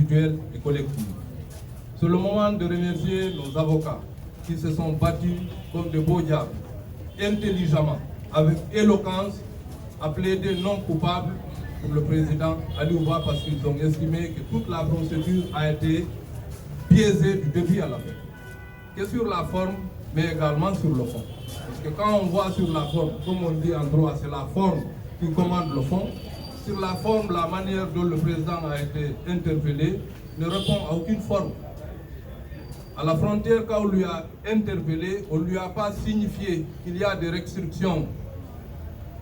individuelle et collective. C'est le moment de remercier nos avocats qui se sont battus comme de beaux diables, intelligemment, avec éloquence, à plaider non coupable pour le président Aliouba parce qu'ils ont estimé que toute la procédure a été biaisée du début à la fin. Que sur la forme, mais également sur le fond. Parce que quand on voit sur la forme, comme on dit en droit, c'est la forme qui commande le fond. Sur la forme, la manière dont le président a été interpellé ne répond à aucune forme. À la frontière, quand on lui a interpellé, on ne lui a pas signifié qu'il y a des restrictions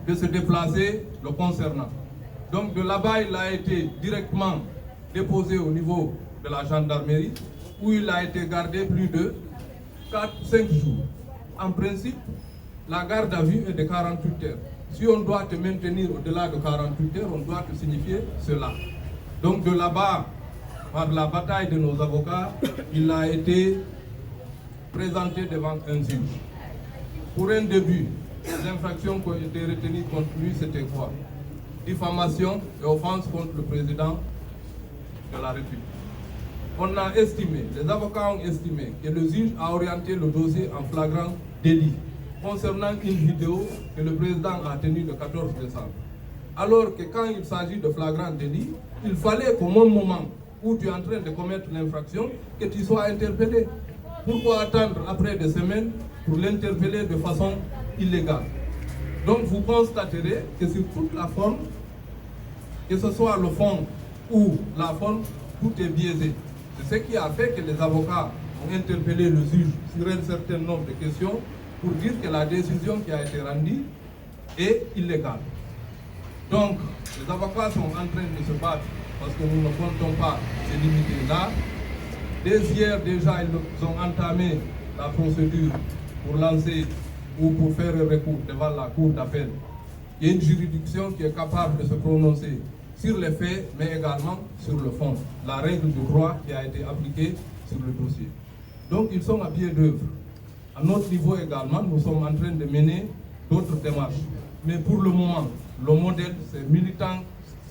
de se déplacer le concernant. Donc de là-bas, il a été directement déposé au niveau de la gendarmerie où il a été gardé plus de 4-5 jours. En principe, la garde à vue est de 48 heures. Si on doit te maintenir au-delà de 48 heures, on doit te signifier cela. Donc de là-bas, par la bataille de nos avocats, il a été présenté devant un juge. Pour un début, les infractions qui ont été retenues contre lui, c'était quoi? Diffamation et offense contre le président de la République. On a estimé, les avocats ont estimé que le juge a orienté le dossier en flagrant délit concernant une vidéo que le président a tenue le 14 décembre. Alors que quand il s'agit de flagrant délit, il fallait qu'au même moment où tu es en train de commettre l'infraction, que tu sois interpellé. Pourquoi attendre après des semaines pour l'interpeller de façon illégale? Donc vous constaterez que sur toute la forme, que ce soit le fond ou la forme, tout est biaisé. C'est ce qui a fait que les avocats ont interpellé le juge sur un certain nombre de questions pour dire que la décision qui a été rendue est illégale. Donc, les avocats sont en train de se battre parce que nous ne comptons pas se limiter là. Dès hier, déjà, ils ont entamé la procédure pour lancer ou pour faire un recours devant la cour d'appel. Il y a une juridiction qui est capable de se prononcer sur les faits, mais également sur le fond. La règle du droit qui a été appliquée sur le dossier. Donc, ils sont à pied d'œuvre. À notre niveau également, nous sommes en train de mener d'autres démarches. Mais pour le moment, le modèle, ces militants,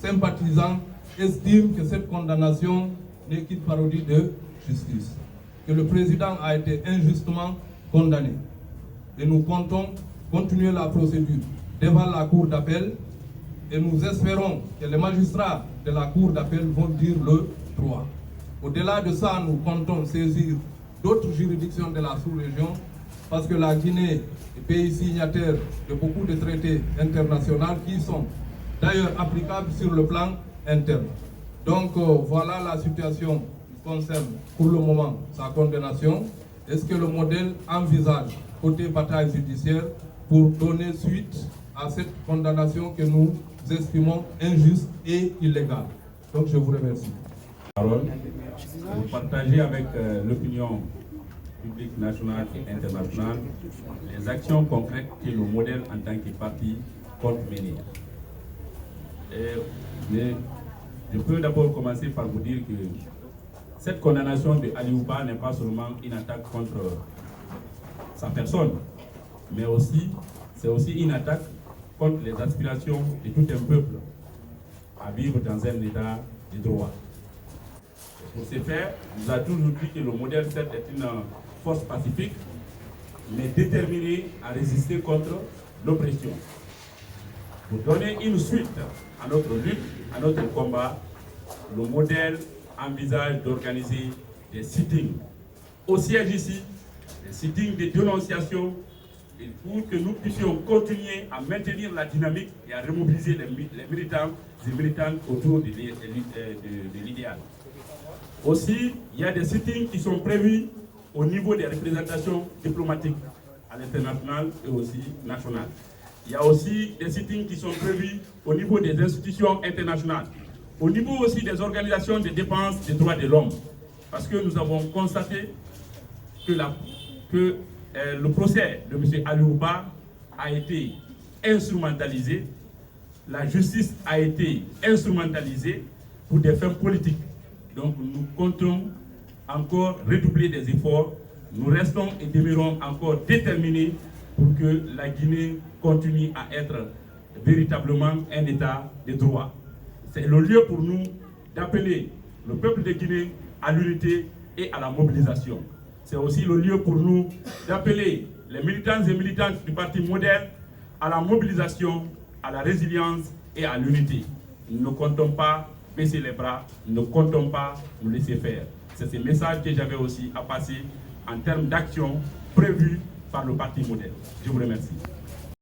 sympathisants, estiment que cette condamnation n'est qu'une parodie de justice. Que le président a été injustement condamné. Et nous comptons continuer la procédure devant la cour d'appel et nous espérons que les magistrats de la cour d'appel vont dire le droit. Au-delà de ça, nous comptons saisir d'autres juridictions de la sous-région parce que la Guinée est pays signataire de beaucoup de traités internationaux qui sont d'ailleurs applicables sur le plan interne. Donc voilà la situation qui concerne pour le moment sa condamnation. Est-ce que le modèle envisage côté bataille judiciaire pour donner suite à cette condamnation que nous estimons injuste et illégale? Donc je vous remercie. Vous partagez avec l'opinion publique nationale et internationale les actions concrètes que le modèle en tant que parti compte mener. Mais je peux d'abord commencer par vous dire que cette condamnation de Aliouba n'est pas seulement une attaque contre sa personne, mais aussi, c'est aussi une attaque contre les aspirations de tout un peuple à vivre dans un état de droit. Pour ce faire, nous avons toujours dit que le modèle certes est une force pacifique, mais déterminée à résister contre l'oppression. Pour donner une suite à notre lutte, à notre combat, le modèle envisage d'organiser des sittings au siège ici, des sittings de dénonciation, et pour que nous puissions continuer à maintenir la dynamique et à remobiliser les militants et militantes autour de l'idéal. Aussi, il y a des sittings qui sont prévus au niveau des représentations diplomatiques à l'international et aussi national. Il y a aussi des sittings qui sont prévus au niveau des institutions internationales, au niveau aussi des organisations de défense des droits de l'homme. Parce que nous avons constaté que, le procès de M. Aliouba a été instrumentalisé, la justice a été instrumentalisée pour des fins politiques. Donc nous comptons encore redoubler des efforts. Nous restons et demeurons encore déterminés pour que la Guinée continue à être véritablement un état de droit. C'est le lieu pour nous d'appeler le peuple de Guinée à l'unité et à la mobilisation. C'est aussi le lieu pour nous d'appeler les militants et militantes du Parti moderne à la mobilisation, à la résilience et à l'unité. Nous ne comptons pas baisser les bras, nous ne comptons pas nous laisser faire. C'est ce message que j'avais aussi à passer en termes d'action prévue par le Parti moderne. Je vous remercie.